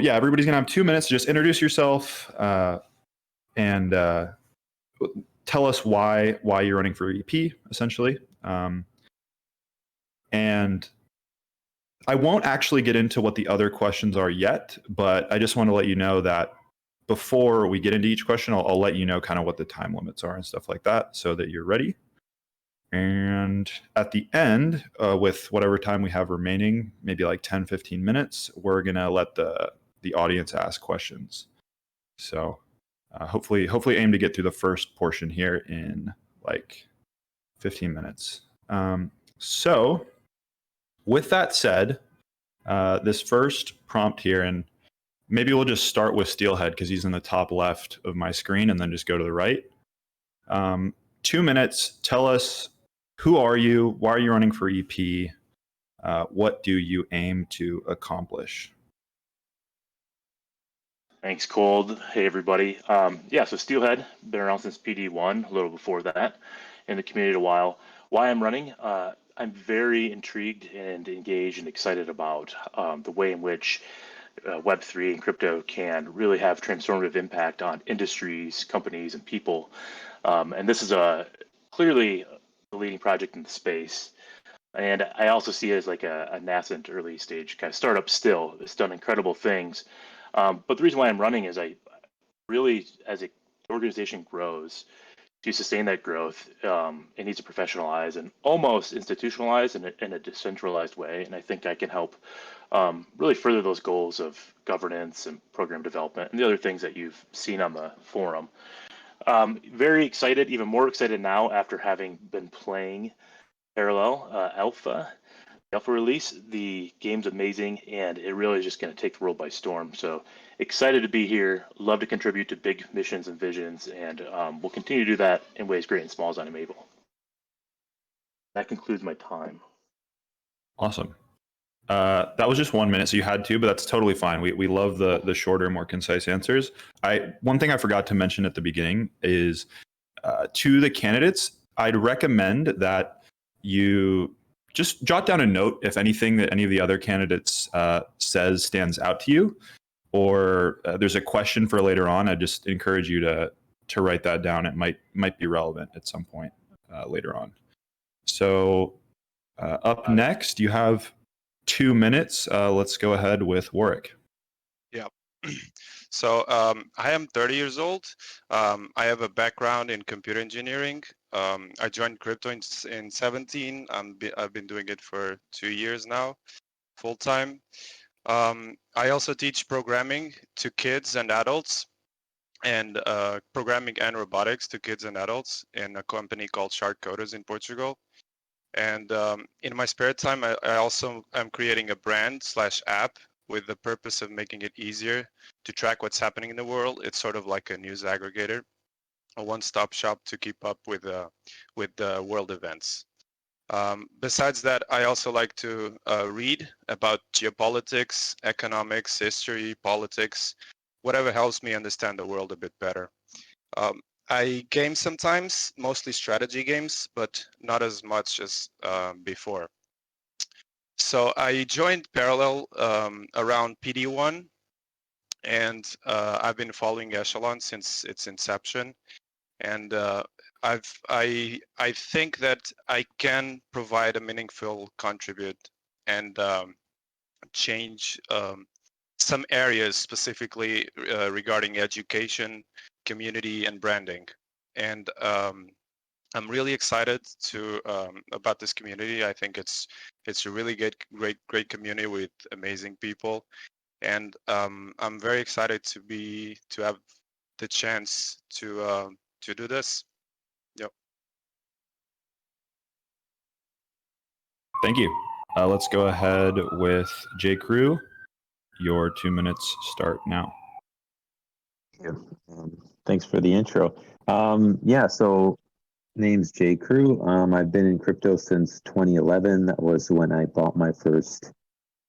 yeah, everybody's going to have 2 minutes to just introduce yourself and tell us why you're running for EP, essentially. And I won't actually get into what the other questions are yet, but I just want to let you know that before we get into each question, I'll let you know kind of what the time limits are and stuff like that so that you're ready. And at the end, with whatever time we have remaining, maybe like 10, 15 minutes, we're going to let the audience ask questions. So hopefully aim to get through the first portion here in like 15 minutes. So with that said, this first prompt here, and maybe we'll just start with Steelhead because he's in the top left of my screen and then just go to the right. 2 minutes, tell us, who are you? Why are you running for EP? What do you aim to accomplish? Thanks, Cold. Hey, everybody. So Steelhead, been around since PD1, a little before that, in the community a while. Why I'm running? I'm very intrigued and engaged and excited about the way in which Web3 and crypto can really have transformative impact on industries, companies, and people. And this is clearly the leading project in the space. And I also see it as like a nascent early stage kind of startup still. It's done incredible things. But the reason why I'm running is I really, as an organization grows, to sustain that growth, it needs to professionalize and almost institutionalize in a decentralized way. And I think I can help really further those goals of governance and program development and the other things that you've seen on the forum. Very excited, even more excited now after having been playing Parallel alpha release. The game's amazing, and it really is just going to take the world by storm. So excited to be here. Love to contribute to big missions and visions, and we'll continue to do that in ways great and small as I'm able. That concludes my time. Awesome. That was just 1 minute, so you had to, but that's totally fine. We love the shorter, more concise answers. One thing I forgot to mention at the beginning is to the candidates, I'd recommend that you just jot down a note if anything that any of the other candidates says stands out to you, or there's a question for later on. I just encourage you to write that down. It might be relevant at some point later on. So up next, you have 2 minutes. Let's go ahead with Warwick. Yeah. So I am 30 years old. I have a background in computer engineering. I joined crypto in 2017. I've been doing it for 2 years now, full time. I also teach programming to kids and adults, and programming and robotics to kids and adults in a company called Shark Coders in Portugal. And in my spare time, I also am creating a brand/app with the purpose of making it easier to track what's happening in the world. It's sort of like a news aggregator, a one-stop shop to keep up with the world events. Besides that, I also like to read about geopolitics, economics, history, politics, whatever helps me understand the world a bit better. I game sometimes, mostly strategy games, but not as much as before. So I joined Parallel around PD1, and I've been following Echelon since its inception. And I think that I can provide a meaningful contribute and change some areas specifically regarding education, community, and branding. And I'm really excited about this community. I think it's a really great community with amazing people, and I'm very excited to have the chance to do this. Yep. Thank you. Let's go ahead with J. Crew. Your 2 minutes start now. Thanks for the intro. So name's J. Crew. I've been in crypto since 2011. That was when I bought my first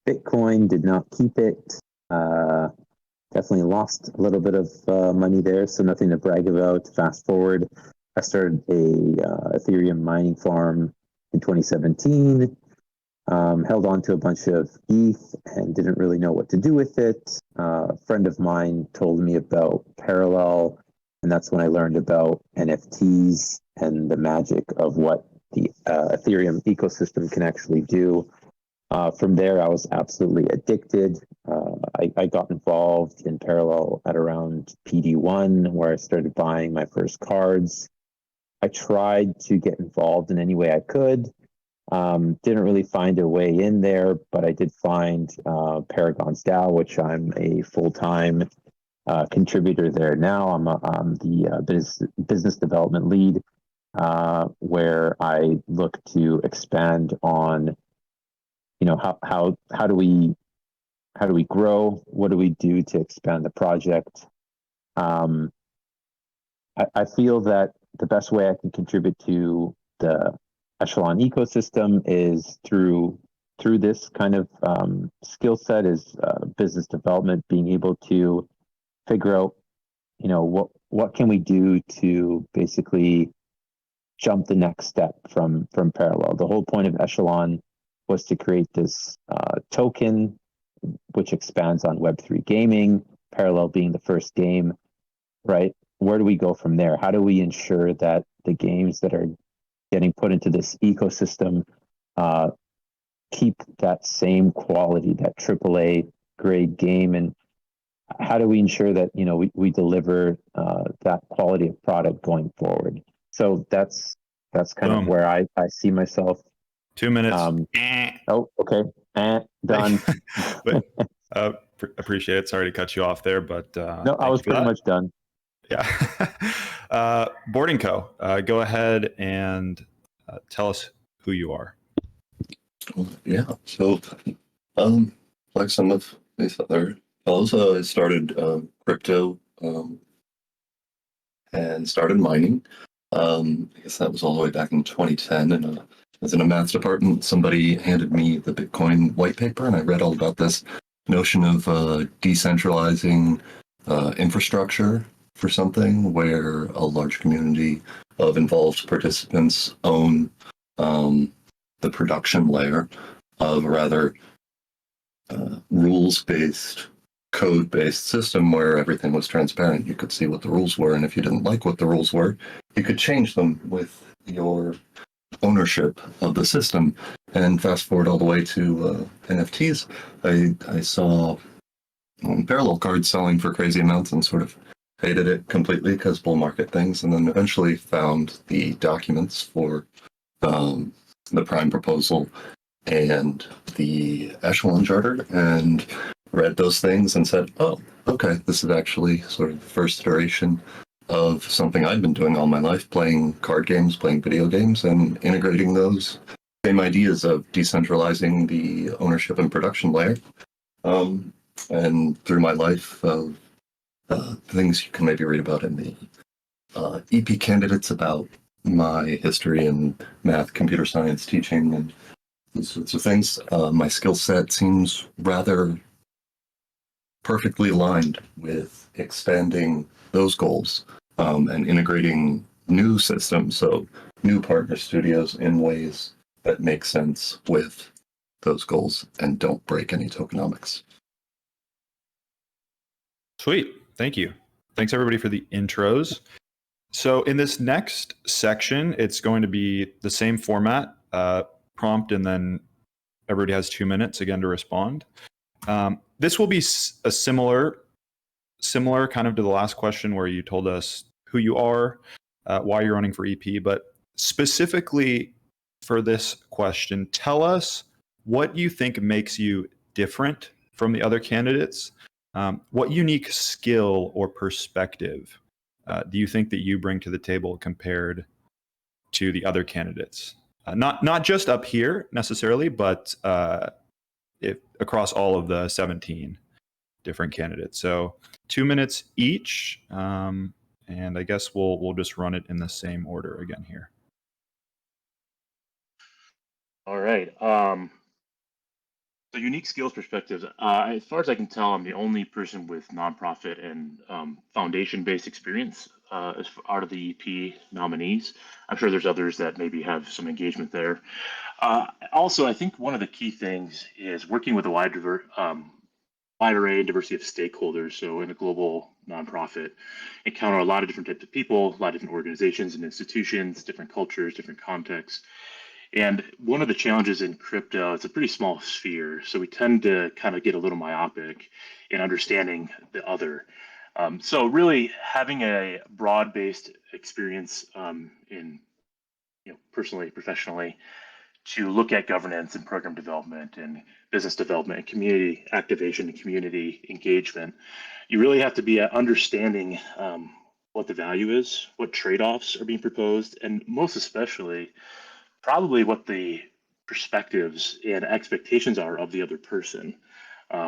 Bitcoin, did not keep it. Definitely lost a little bit of money there, so nothing to brag about. Fast forward, I started a Ethereum mining farm in 2017. held on to a bunch of ETH and didn't really know what to do with it. A friend of mine told me about Parallel, and that's when I learned about NFTs and the magic of what the Ethereum ecosystem can actually do. From there, I was absolutely addicted. I got involved in Parallel at around PD1, where I started buying my first cards. I tried to get involved in any way I could. Didn't really find a way in there, but I did find Paragon's DAO, which I'm a full-time contributor there now. I'm the business development lead, where I look to expand on, how do we grow? What do we do to expand the project? I feel that the best way I can contribute to the Echelon ecosystem is through this kind of skill set, is business development, being able to figure out, what can we do to basically jump the next step from Parallel. The whole point of Echelon was to create this token which expands on Web3 gaming, Parallel being the first game, right? Where do we go from there? How do we ensure that the games that are getting put into this ecosystem keep that same quality, that AAA grade game? And how do we ensure that, we deliver that quality of product going forward? So that's kind of where I see myself. 2 minutes. Oh, okay. Done. But appreciate it. Sorry to cut you off there, but no, I was pretty much done. Yeah. Boarding Co. Go ahead and tell us who you are. Yeah. So, like some of these other fellows, I started crypto and started mining. I guess that was all the way back in 2010. And I was in a math department. Somebody handed me the Bitcoin white paper, and I read all about this notion of decentralizing infrastructure for something where a large community of involved participants own the production layer of a rather rules-based, code-based system where everything was transparent. You could see what the rules were, and if you didn't like what the rules were, you could change them with your ownership of the system. And fast forward all the way to NFTs, I saw parallel cards selling for crazy amounts and sort of hated it completely because bull market things, and then eventually found the documents for the Prime proposal and the Echelon charter and read those things and said, oh, okay, this is actually sort of the first iteration of something I've been doing all my life, playing card games, playing video games, and integrating those same ideas of decentralizing the ownership and production layer. And through my life, things you can maybe read about in the EP candidates about my history in math, computer science teaching, and these sorts of things. My skill set seems rather perfectly aligned with expanding those goals and integrating new systems, so new partner studios in ways that make sense with those goals and don't break any tokenomics. Sweet. Thank you. Thanks everybody for the intros. So in this next section, it's going to be the same format, prompt, and then everybody has 2 minutes again to respond. This will be a similar kind of to the last question where you told us who you are, why you're running for EP, but specifically for this question, tell us what you think makes you different from the other candidates. What unique skill or perspective do you think that you bring to the table compared to the other candidates? Not just up here necessarily, but across all of the 17 different candidates. So 2 minutes each, and I guess we'll just run it in the same order again here. All right. So unique skills perspectives. As far as I can tell, I'm the only person with nonprofit and foundation-based experience out of the EP nominees. I'm sure there's others that maybe have some engagement there. Also, I think one of the key things is working with a wide array and diversity of stakeholders. So in a global nonprofit, encounter a lot of different types of people, a lot of different organizations and institutions, different cultures, different contexts. And one of the challenges in crypto, it's a pretty small sphere. So we tend to kind of get a little myopic in understanding the other. So really having a broad-based experience in, personally, professionally, to look at governance and program development and business development and community activation and community engagement, you really have to be understanding what the value is, what trade-offs are being proposed, and most especially, probably what the perspectives and expectations are of the other person.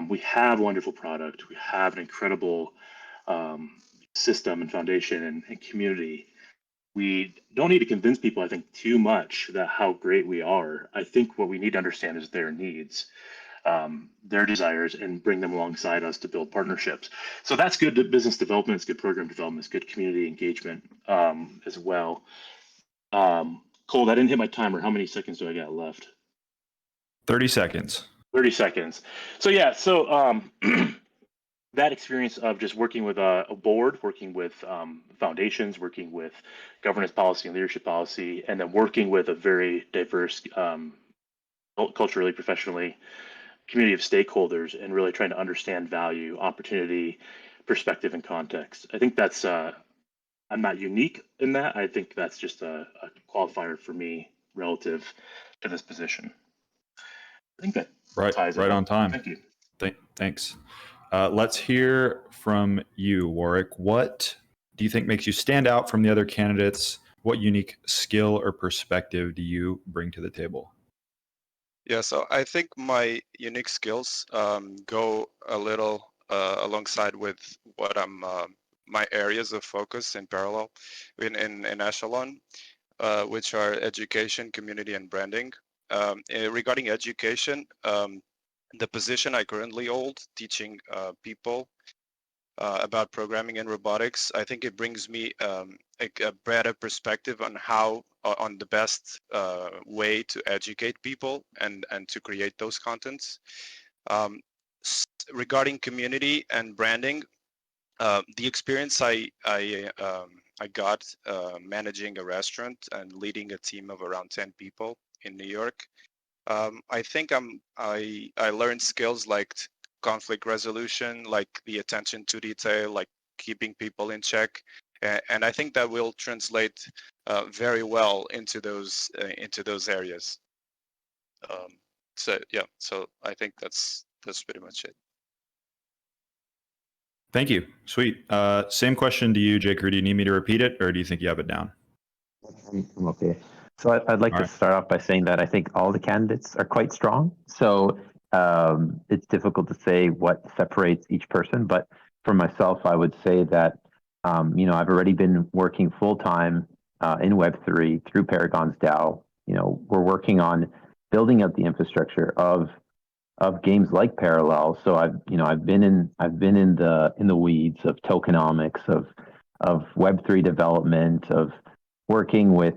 We have a wonderful product. We have an incredible system and foundation and community. We don't need to convince people, I think, too much that how great we are. I think what we need to understand is their needs, their desires, and bring them alongside us to build partnerships. So that's good business development, it's good program development, it's good community engagement as well. Cole, I didn't hit my timer. How many seconds do I got left? 30 seconds. 30 seconds. So yeah, so that experience of just working with a board, working with foundations, working with governance policy and leadership policy, and then working with a very diverse, culturally, professionally, community of stakeholders, and really trying to understand value, opportunity, perspective, and context. I think that's, I'm not unique in that. I think that's just a qualifier for me relative to this position. I think that ties it Right up. on time. Thank you. Thanks. Let's hear from you, Warwick. What do you think makes you stand out from the other candidates? What unique skill or perspective do you bring to the table? Yeah, so I think my unique skills go a little alongside with what my areas of focus in parallel in Echelon, which are education, community, and branding. Regarding education, the position I currently hold, teaching people about programming and robotics, I think it brings me a broader perspective on on the best way to educate people and to create those contents. Regarding community and branding, the experience I got managing a restaurant and leading a team of around 10 people in New York, I think I learned skills like conflict resolution, like the attention to detail, like keeping people in check, and I think that will translate very well into those areas. So yeah, so I think that's pretty much it. Thank you. Sweet. Same question to you, J. Crew. Do you need me to repeat it, or do you think you have it down? I'm okay. So I'd like to start off by saying that I think all the candidates are quite strong. So it's difficult to say what separates each person. But for myself, I would say that, I've already been working full time in Web3 through Paragon's DAO. We're working on building up the infrastructure of games like Parallel. So I've been in the weeds of tokenomics, of Web3 development, of working with,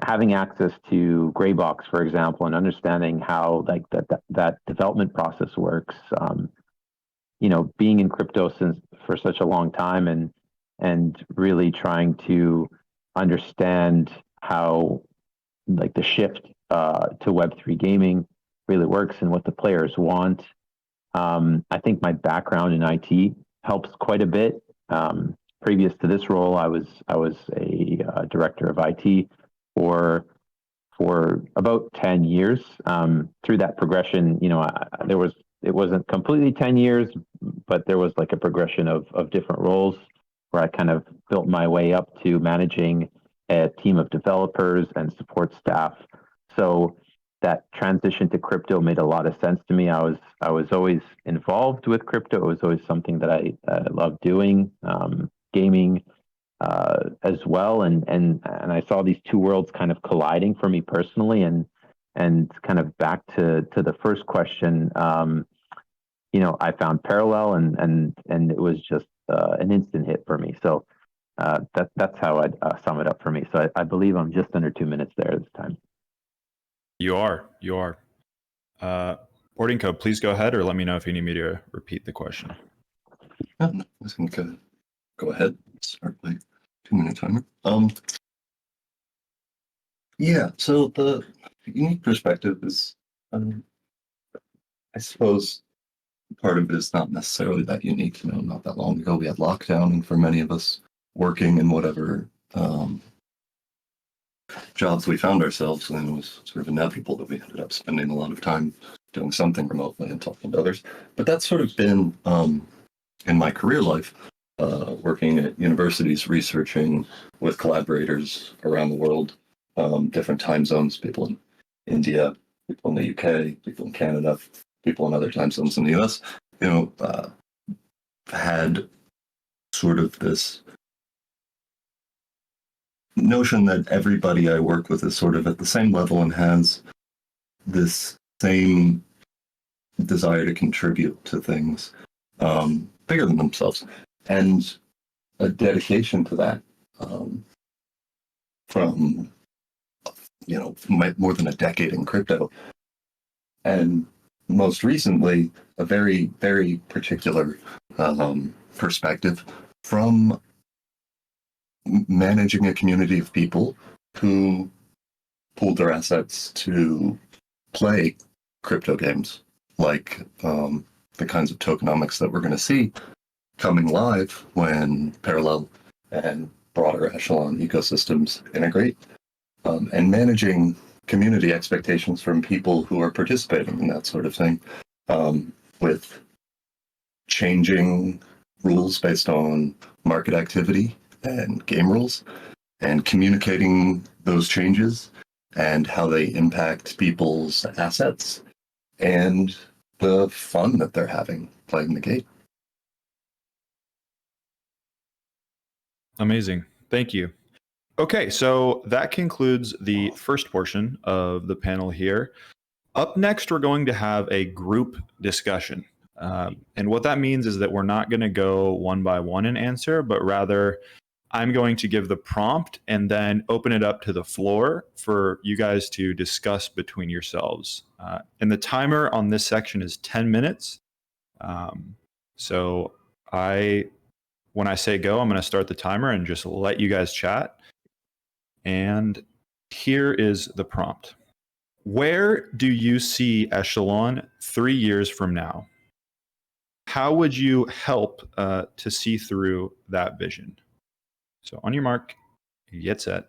having access to Graybox, for example, and understanding how like that development process works. Being in crypto for such a long time and really trying to understand how like the shift to Web3 gaming really works and what the players want. I think my background in IT helps quite a bit. Previous to this role, I was a director of IT for about 10 years. Through that progression, it wasn't completely 10 years, but there was like a progression of different roles where I kind of built my way up to managing a team of developers and support staff. So that transition to crypto made a lot of sense to me. I was always involved with crypto. It was always something that I loved doing, gaming as well. And I saw these two worlds kind of colliding for me personally. And kind of back to the first question, I found Parallel and it was just an instant hit for me. So that's how I'd sum it up for me. So I believe I'm just under 2 minutes there this time. You are. Boarding code, please go ahead, or let me know if you need me to repeat the question. No, I think go ahead. Start my 2-minute timer. Yeah. So the unique perspective is, I suppose, part of it is not necessarily that unique. Not that long ago we had lockdown, and for many of us, working in whatever jobs we found ourselves in, it was sort of inevitable that we ended up spending a lot of time doing something remotely and talking to others. But that's sort of been in my career life, working at universities, researching with collaborators around the world, different time zones, people in India, people in the UK, people in Canada, people in other time zones in the US, had sort of this notion that everybody I work with is sort of at the same level and has this same desire to contribute to things bigger than themselves, and a dedication to that from more than a decade in crypto, and most recently a very, very particular perspective from managing a community of people who pooled their assets to play crypto games, like the kinds of tokenomics that we're going to see coming live when Parallel and broader Echelon ecosystems integrate, and managing community expectations from people who are participating in that sort of thing, with changing rules based on market activity and game rules, and communicating those changes and how they impact people's assets and the fun that they're having playing the game. Amazing. Thank you. Okay, so that concludes the first portion of the panel here. Up next, we're going to have a group discussion. And what that means is that we're not going to go one by one and answer, but rather I'm going to give the prompt and then open it up to the floor for you guys to discuss between yourselves. And the timer on this section is 10 minutes. So when I say go, I'm going to start the timer and just let you guys chat. And here is the prompt. Where do you see Echelon 3 years from now? How would you help to see through that vision? So on your mark, get set.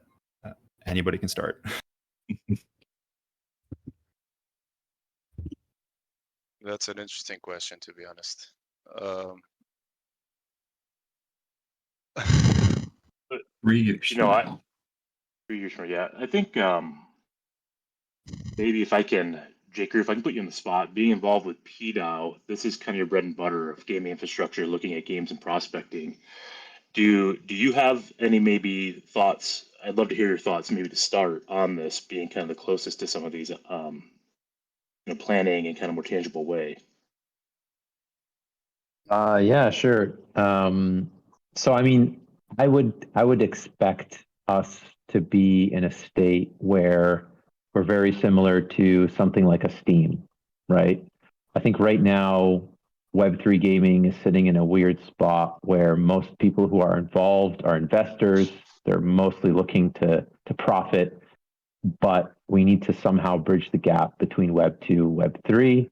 Anybody can start. That's an interesting question, to be honest. 3 years. 3 years from yeah, I think maybe if I can, Jake, if I can put you on the spot, being involved with PDAO, this is kind of your bread and butter of gaming infrastructure, looking at games and prospecting. Do you have any maybe thoughts? I'd love to hear your thoughts maybe to start on this, being kind of the closest to some of these planning in kind of more tangible way. Yeah, sure. So I mean, I would expect us to be in a state where we're very similar to something like a Steam, right? I think right now Web3 gaming is sitting in a weird spot where most people who are involved are investors. They're mostly looking to profit, but we need to somehow bridge the gap between Web2, Web3.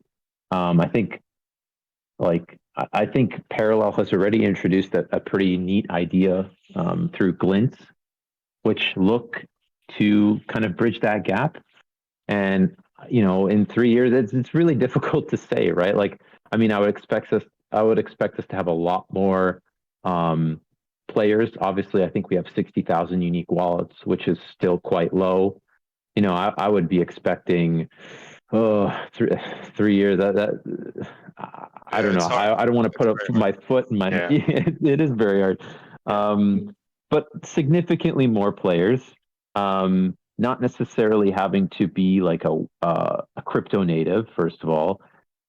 I think Parallel has already introduced a pretty neat idea through Glints, which look to kind of bridge that gap. And in 3 years, it's really difficult to say, right? Like, I mean, I would expect us to have a lot more players. Obviously, I think we have 60,000 unique wallets, which is still quite low. I would be expecting 3 years. I don't know. I don't want to put up my foot in my. Yeah. It is very hard. But significantly more players. Not necessarily having to be like a crypto native, first of all,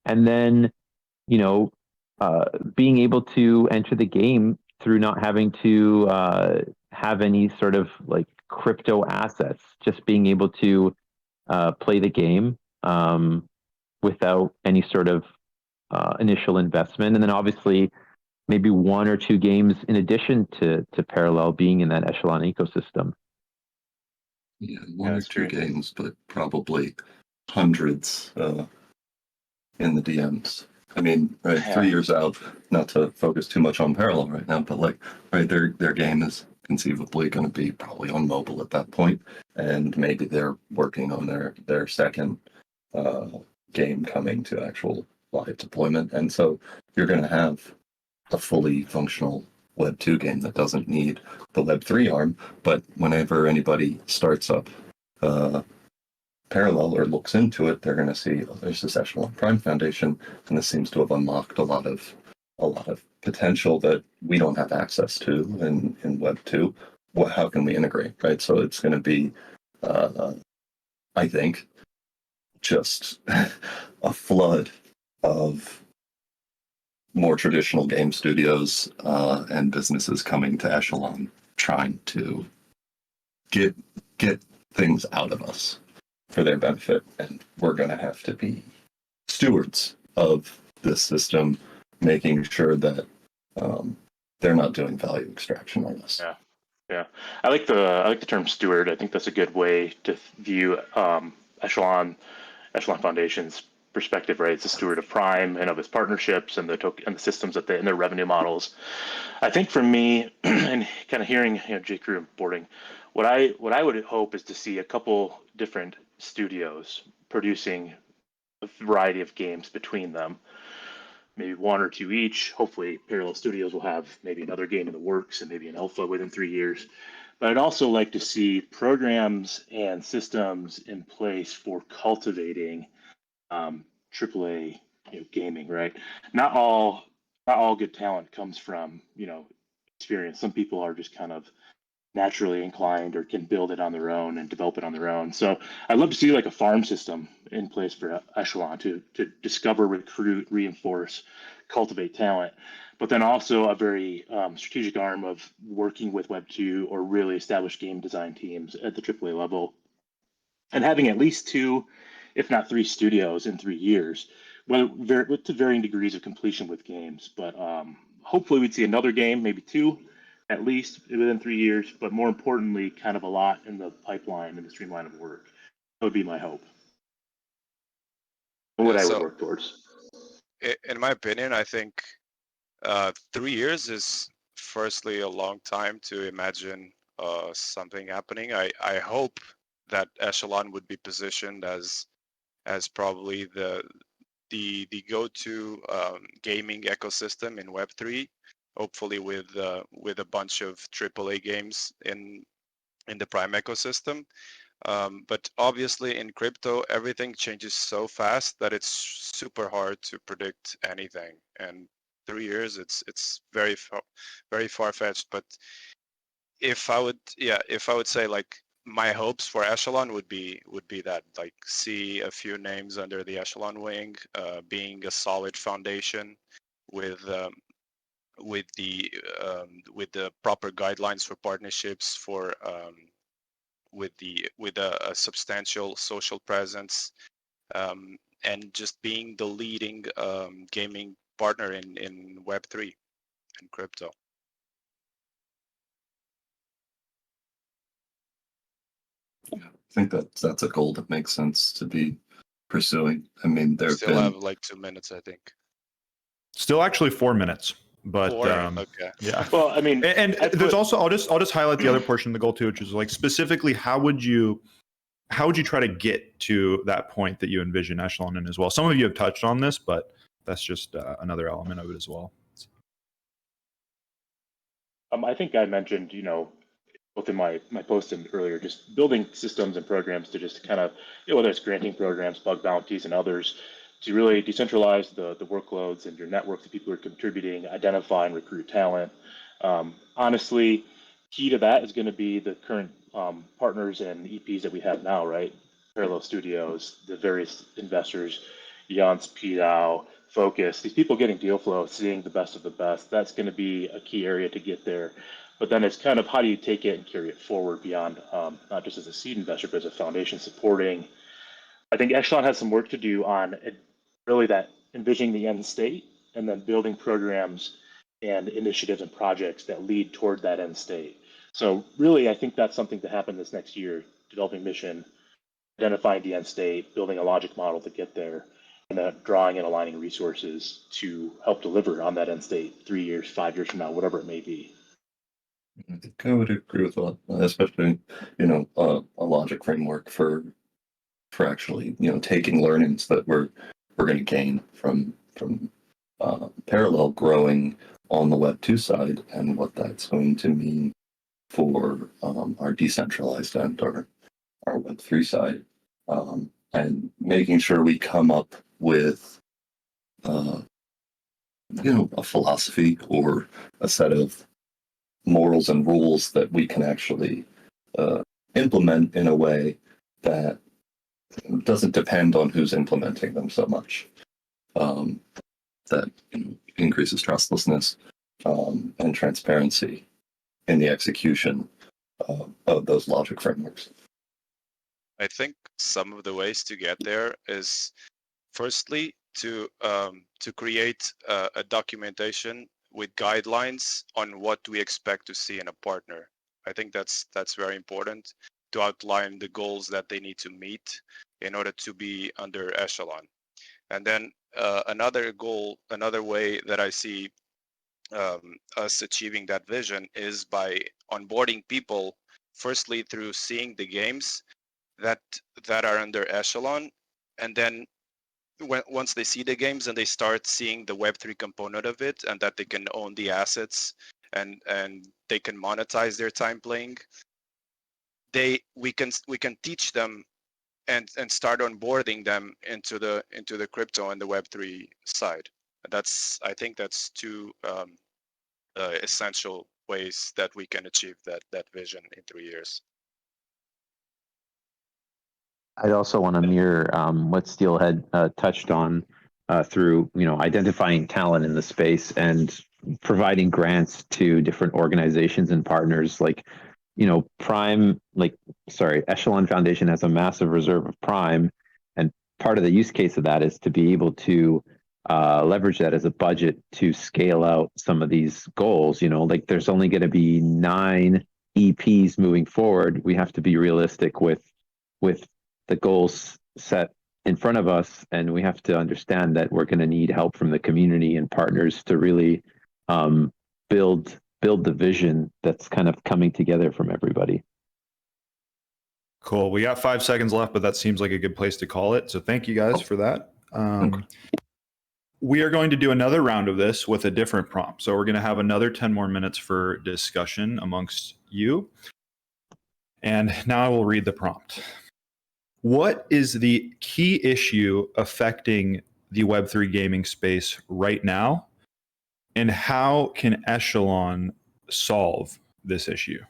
and then being able to enter the game through not having to have any sort of like crypto assets, just being able to play the game without any sort of initial investment. And then obviously maybe 1 or 2 games in addition to Parallel being in that Echelon ecosystem. Yeah, 1 or 2 games, but probably hundreds in the DMs. I mean, right, 3 years out, not to focus too much on Parallel right now, but like, right, their game is conceivably going to be probably on mobile at that point, and maybe they're working on their second game coming to actual live deployment, and so you're going to have a fully functional Web 2 game that doesn't need the Web 3 arm. But whenever anybody starts up Parallel or looks into it, they're going to see, oh, there's this Echelon Prime Foundation, and this seems to have unlocked a lot of potential that we don't have access to in Web 2. How can we integrate, right? So it's going to be, I think, just a flood of more traditional game studios and businesses coming to Echelon, trying to get things out of us for their benefit, and we're going to have to be stewards of this system, making sure that they're not doing value extraction on us. Yeah. I like the term steward. I think that's a good way to view Echelon Foundation's perspective, right? It's a steward of Prime and of its partnerships and the systems that and their revenue models. I think for me, and kind of hearing J. Crew boarding, what I would hope is to see a couple different studios producing a variety of games between them, maybe 1 or 2 each. Hopefully, Parallel Studios will have maybe another game in the works and maybe an alpha within 3 years. But I'd also like to see programs and systems in place for cultivating AAA gaming, right? Not all good talent comes from experience. Some people are just kind of naturally inclined or can build it on their own and develop it on their own. So I'd love to see like a farm system in place for Echelon to discover, recruit, reinforce, cultivate talent, but then also a very strategic arm of working with Web 2 or really established game design teams at the AAA level, and having at least 2, if not 3 studios in 3 years, with to varying degrees of completion with games. But hopefully we'd see another game, maybe 2, at least within 3 years, but more importantly, kind of a lot in the pipeline and the streamline of work. That would be my hope. What I would work towards. In my opinion, I think 3 years is firstly a long time to imagine something happening. I hope that Echelon would be positioned as probably the go-to gaming ecosystem in Web3. Hopefully with a bunch of AAA games in the Prime ecosystem. But obviously in crypto, everything changes so fast that it's super hard to predict anything. And 3 years, it's very far-fetched. But if I would say like my hopes for Echelon would be that like see a few names under the Echelon wing, being a solid foundation with the proper guidelines for partnerships, for with a substantial social presence, and just being the leading gaming partner in Web3 and crypto. Yeah, I think that's a goal that makes sense to be pursuing. I mean, Have like 2 minutes, I think. Still actually 4 minutes, but 4? Okay. yeah. Well, I mean, and there's also I'll just highlight the other portion of the goal too, which is like specifically how would you try to get to that point that you envision Echelon in as well? Some of you have touched on this, but that's just another element of it as well. I think I mentioned, both in my post and earlier, just building systems and programs to just kind of, whether it's granting programs, bug bounties, and others, to really decentralize the workloads and your network that people are contributing, identify and recruit talent. Honestly, key to that is going to be the current partners and EPs that we have now, right? Parallel Studios, the various investors, Yance, PDAO, Focus, these people getting deal flow, seeing the best of the best. That's going to be a key area to get there. But then it's kind of how do you take it and carry it forward beyond, not just as a seed investor, but as a foundation supporting I think Echelon has some work to do on really that envisioning the end state and then building programs and initiatives and projects that lead toward that end state. So really, I think that's something to happen this next year, developing mission, identifying the end state, building a logic model to get there, and then drawing and aligning resources to help deliver on that end state 3 years, 5 years from now, whatever it may be. I think I would agree with that, especially a logic framework for actually taking learnings that we're going to gain from parallel growing on the Web 2 side and what that's going to mean for our decentralized and our Web 3 side, and making sure we come up with a philosophy or a set of morals and rules that we can actually implement in a way that doesn't depend on who's implementing them so much. That increases trustlessness and transparency in the execution of those logic frameworks. I think some of the ways to get there is, firstly, to create a documentation with guidelines on what we expect to see in a partner. I think that's very important, to outline the goals that they need to meet in order to be under Echelon. And then another way that I see us achieving that vision is by onboarding people, firstly through seeing the games that are under Echelon, and then once they see the games and they start seeing the Web3 component of it, and that they can own the assets and they can monetize their time playing, we can teach them and start onboarding them into the crypto and the Web3 side. I think that's two essential ways that we can achieve that vision in 3 years. I'd also want to mirror what Steelhead touched on through identifying talent in the space and providing grants to different organizations and partners. Like Echelon Foundation has a massive reserve of Prime, and part of the use case of that is to be able to leverage that as a budget to scale out some of these goals. Like there's only going to be 9 EPs moving forward. We have to be realistic with the goals set in front of us, and we have to understand that we're going to need help from the community and partners to really build the vision that's kind of coming together from everybody. Cool. We got 5 seconds left, but that seems like a good place to call it. So thank you guys for that. We are going to do another round of this with a different prompt. So we're going to have another 10 more minutes for discussion amongst you. And now I will read the prompt. What is the key issue affecting the Web3 gaming space right now? And how can Echelon solve this issue?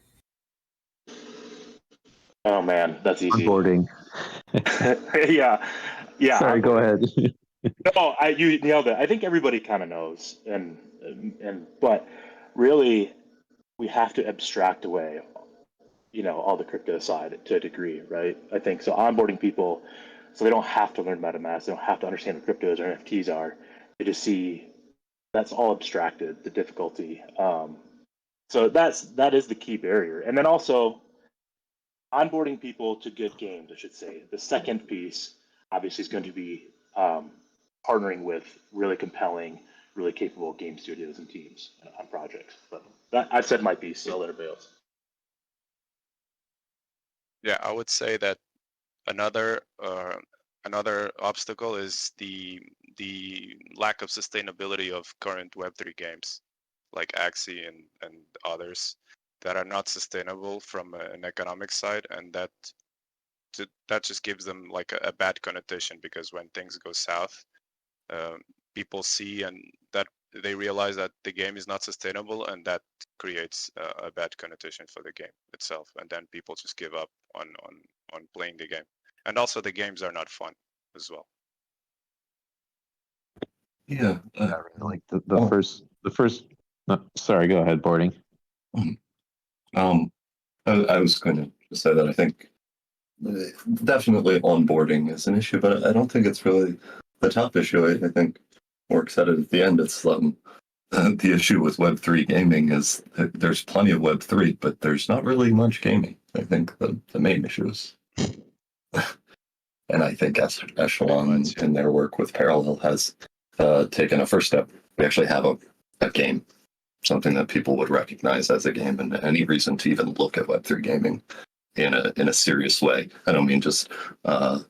Oh man, that's easy. Onboarding. yeah. Sorry, go ahead. No, you nailed it. I think everybody kind of knows, but really, we have to abstract away, all the crypto side to a degree, right? I think so. Onboarding people, so they don't have to learn MetaMask, they don't have to understand what cryptos or NFTs are. They just see that's all abstracted, the difficulty. So that is the key barrier, and then also onboarding people to good games, I should say. The second piece, obviously, is going to be partnering with really compelling, really capable game studios and teams on projects. But that, I've said my piece, so I'll let everybody else. Yeah, I would say that another obstacle is the lack of sustainability of current Web3 games, like Axie and others that are not sustainable from an economic side, and that just gives them like a bad connotation, because when things go south, people see and that they realize that the game is not sustainable, and that creates a bad connotation for the game itself, and then people just give up on playing the game. And also the games are not fun as well. Yeah. Like the first. No, sorry, go ahead, Boarding. I was going to say that I think definitely onboarding is an issue, but I don't think it's really the top issue. I think Orc said it at the end. It's the issue with Web3 gaming is that there's plenty of Web3, but there's not really much gaming. I think the main issue is, and I think Echelon much, yeah. in their work with Parallel has taken a first step. We actually have a game, something that people would recognize as a game, and any reason to even look at Web3 gaming in a serious way. I don't mean just to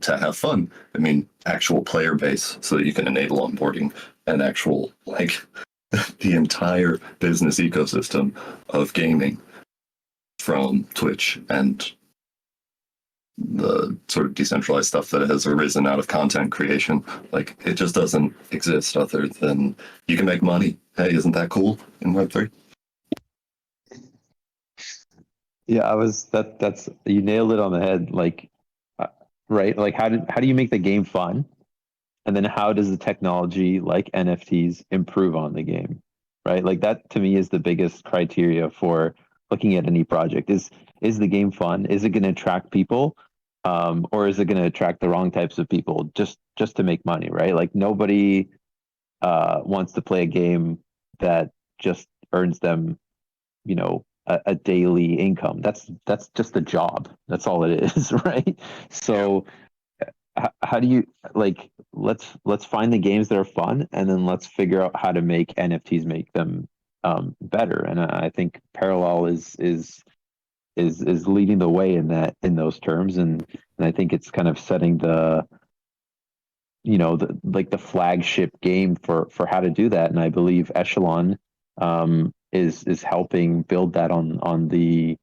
have fun. I mean actual player base, so that you can enable onboarding and actual like the entire business ecosystem of gaming from Twitch and the sort of decentralized stuff that has arisen out of content creation. Like it just doesn't exist other than you can make money. Hey, isn't that cool in Web3? Yeah, that's you nailed it on the head. Like, right? Like, how do you make the game fun? And then how does the technology like NFTs improve on the game? Right? Like that to me is the biggest criteria for looking at any project. Is the game fun? Is it going to attract people? Or is it going to attract the wrong types of people just to make money, right? Like nobody wants to play a game that just earns them, a daily income. That's just a job. That's all it is, right? So how do you like? Let's find the games that are fun, and then let's figure out how to make NFTs make them better. And I think Parallel is leading the way in those terms, and I think it's kind of setting the the flagship game for how to do that. And I believe Echelon is helping build that on the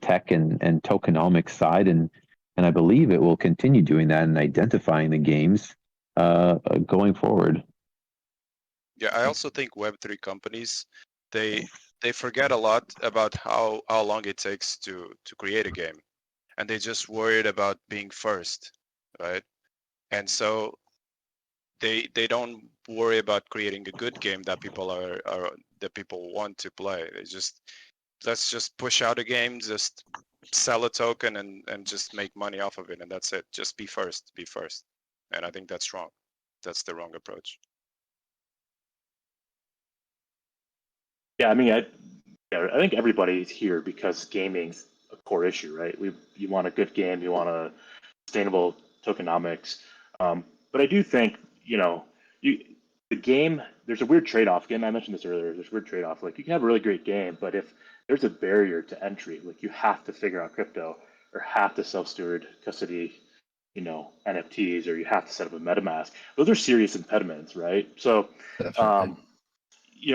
tech and tokenomics side, and I believe it will continue doing that and identifying the games going forward. Yeah, I also think Web3 companies, they forget a lot about how long it takes to create a game, and they just worried about being first, right? And so they don't worry about creating a good game that people are that people want to play. They just, let's just push out a game, just sell a token and just make money off of it, and that's it. Just be first. And I think that's wrong. That's the wrong approach. Yeah, I mean, I think everybody's here because gaming's a core issue, right? You want a good game, you want a sustainable tokenomics, but I do think you the game. There's a weird trade-off. Again, I mentioned this earlier. There's a weird trade-off. Like you can have a really great game, but if there's a barrier to entry, like you have to figure out crypto or have to self-steward custody, NFTs, or you have to set up a MetaMask. Those are serious impediments, right? So. Definitely.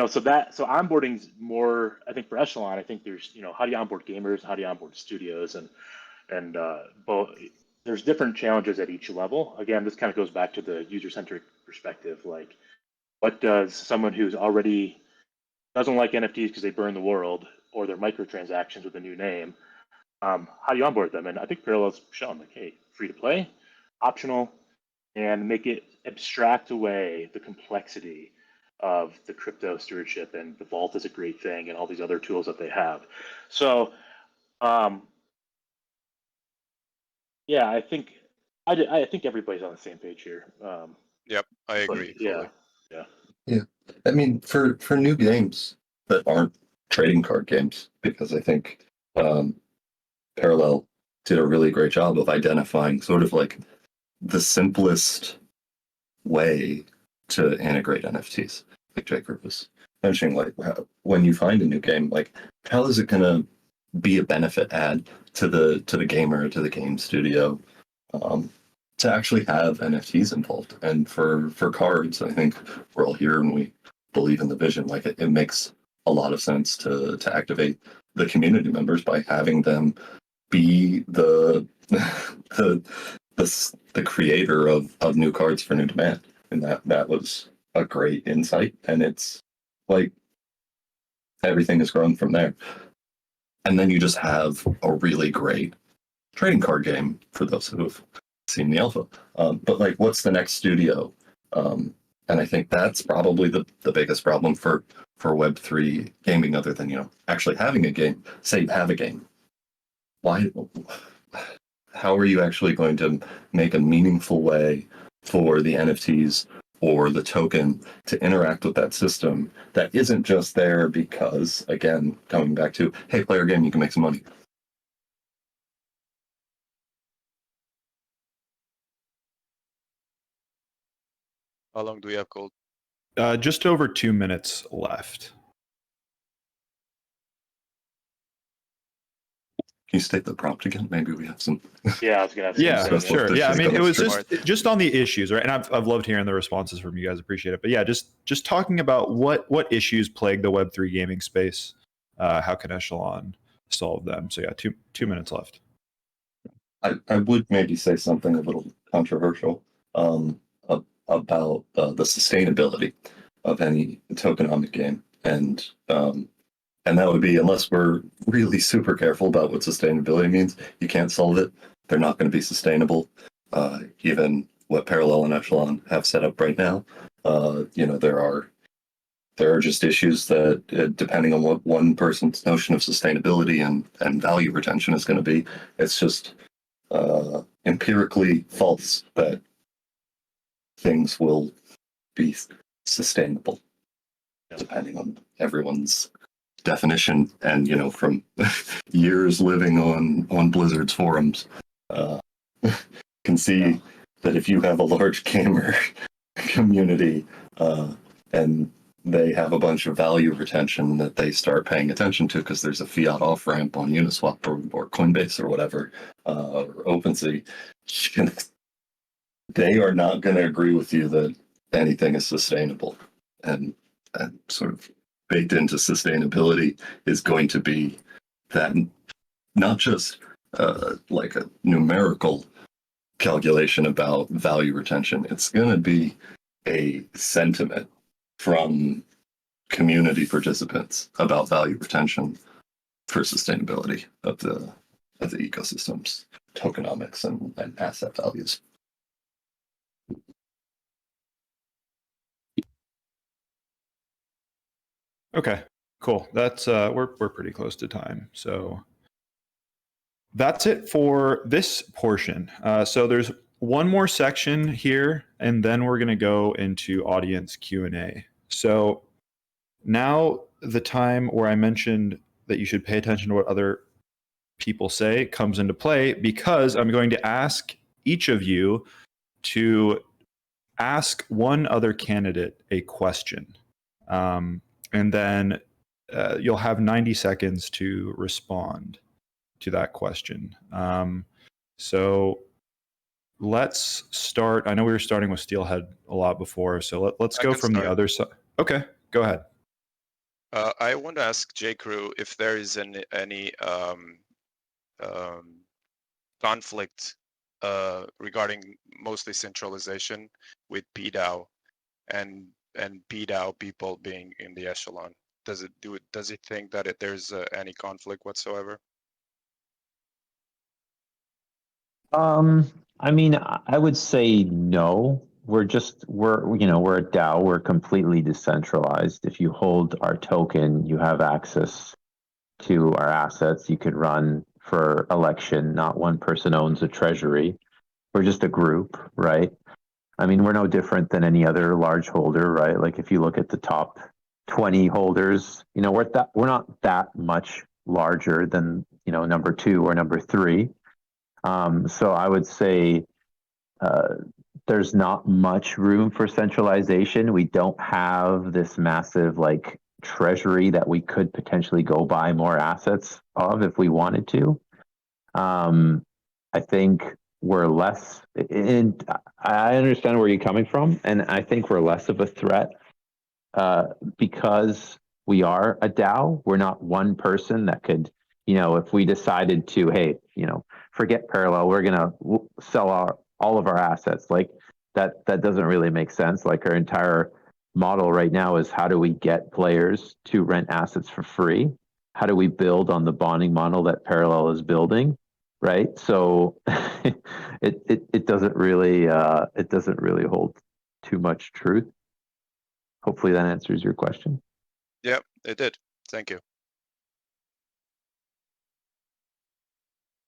So onboarding's more. I think for Echelon, I think there's how do you onboard gamers, how do you onboard studios, and both. There's different challenges at each level. Again, this kind of goes back to the user-centric perspective. Like, what does someone who's already doesn't like NFTs because they burn the world or they're microtransactions with a new name? How do you onboard them? And I think Parallel's shown like, hey, free to play, optional, and make it abstract away the complexity of the crypto stewardship, and the vault is a great thing, and all these other tools that they have. So, yeah, I think everybody's on the same page here. Yep, I agree fully. Yeah. I mean, for new games that aren't trading card games, because I think Parallel did a really great job of identifying sort of like the simplest way to integrate NFTs. Like Jacob was mentioning, like when you find a new game, like how is it going to be a benefit add to the gamer, to the game studio, to actually have NFTs involved? And for cards, I think we're all here and we believe in the vision. Like it makes a lot of sense to activate the community members by having them be the the creator of new cards for new demand. And that was a great insight. And it's like everything has grown from there. And then you just have a really great trading card game for those who have seen the alpha. But like, what's the next studio? And I think that's probably the biggest problem for Web3 gaming, other than actually having a game. Say you have a game. Why how are you actually going to make a meaningful way for the NFTs or the token to interact with that system that isn't just there because, again, coming back to, hey, play our game, you can make some money. How long do we have, Cold? Just over 2 minutes left. Can you state the prompt again? Maybe we have some. Yeah, I was gonna have Yeah, some sure. Yeah, I mean, it was Smart. just on the issues, right? And I've loved hearing the responses from you guys. Appreciate it. But yeah, just talking about what issues plague the Web3 gaming space. How can Echelon solve them? So yeah, two minutes left. I would maybe say something a little controversial about the sustainability of any tokenomic game, and that would be, unless we're really super careful about what sustainability means, you can't solve it. They're not going to be sustainable. Even what Parallel and Echelon have set up right now, there are just issues that, depending on what one person's notion of sustainability and value retention is going to be, it's just empirically false that things will be sustainable, depending on everyone's definition. And from years living on Blizzard's forums, can see that if you have a large gamer community and they have a bunch of value retention that they start paying attention to because there's a fiat off ramp on Uniswap or Coinbase or whatever, or OpenSea, they are not going to agree with you that anything is sustainable. And sort of baked into sustainability is going to be that not just like a numerical calculation about value retention, it's going to be a sentiment from community participants about value retention for sustainability of the ecosystems, tokenomics, and asset values. Okay, cool. That's we're pretty close to time, so that's it for this portion. So there's one more section here, and then we're going to go into audience Q&A. So now the time where I mentioned that you should pay attention to what other people say comes into play, because I'm going to ask each of you to ask one other candidate a question. And then you'll have 90 seconds to respond to that question. So let's start. I know we were starting with Steelhead a lot before, so let's go from the other side. Okay, go ahead. I want to ask J.Crew if there is any conflict regarding mostly centralization with PDAO and PDAO people being in the Echelon. Does it think that there's any conflict whatsoever? I mean, I would say no. We're a DAO. We're completely decentralized. If you hold our token, you have access to our assets. You could run for election. Not one person owns a treasury. We're just a group, right? I mean, we're no different than any other large holder, right? Like if you look at the top 20 holders, we're not that much larger than, number 2 or number 3. So I would say there's not much room for centralization. We don't have this massive treasury that we could potentially go buy more assets of if we wanted to. I think we're less, and I understand where you're coming from, and I think we're less of a threat because we are a DAO. We're not one person that could, if we decided to, hey, forget Parallel, we're gonna sell all of our assets. Like that doesn't really make sense. Like our entire model right now is how do we get players to rent assets for free? How do we build on the bonding model that Parallel is building? Right. So it doesn't really hold too much truth. Hopefully that answers your question. Yeah, it did. Thank you.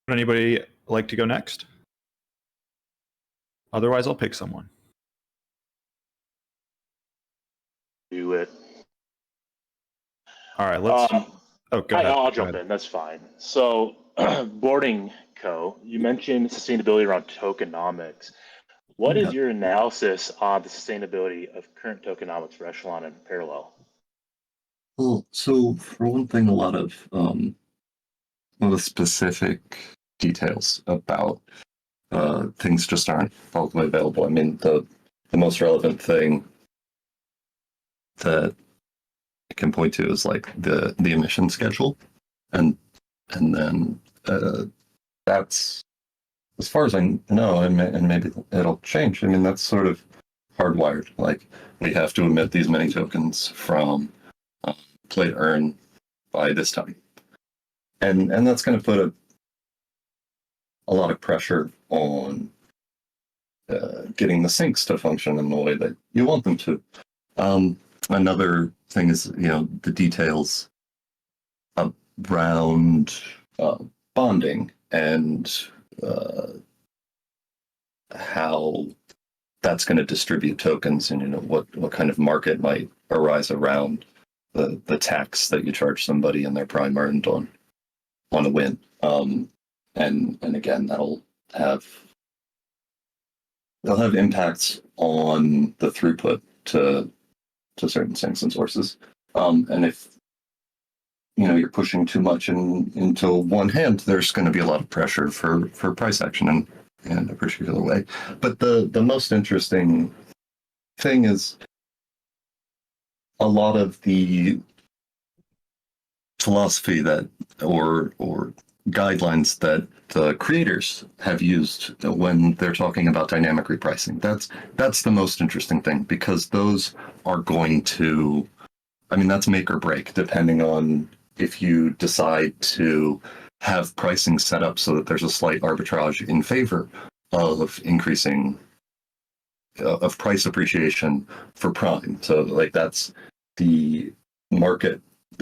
Anybody like to go next? Otherwise, I'll pick someone. Do it. All right, let's. Oh, go ahead. I'll jump in. That's fine. So, Boarding Co., you mentioned sustainability around tokenomics. What is your analysis on the sustainability of current tokenomics for Echelon and Parallel? Well, so for one thing, a lot of specific details about things just aren't publicly available. I mean, the most relevant thing that I can point to is like the emission schedule, and then that's, as far as I know, and maybe it'll change. I mean, that's sort of hardwired. Like, we have to emit these many tokens from play to earn by this time, and that's going to put a lot of pressure on getting the sinks to function in the way that you want them to. Another thing is, the details around bonding and how that's going to distribute tokens, and what kind of market might arise around the tax that you charge somebody and their prime earned on a win. And again, they'll have impacts on the throughput to certain sinks and sources. And if you're pushing too much into one hand, there's going to be a lot of pressure for price action in a particular way. But the most interesting thing is a lot of the philosophy that or guidelines that the creators have used when they're talking about dynamic repricing. That's the most interesting thing, because those are going to, I mean, that's make or break, depending on if you decide to have pricing set up so that there's a slight arbitrage in favor of increasing of price appreciation for prime. So like, that's the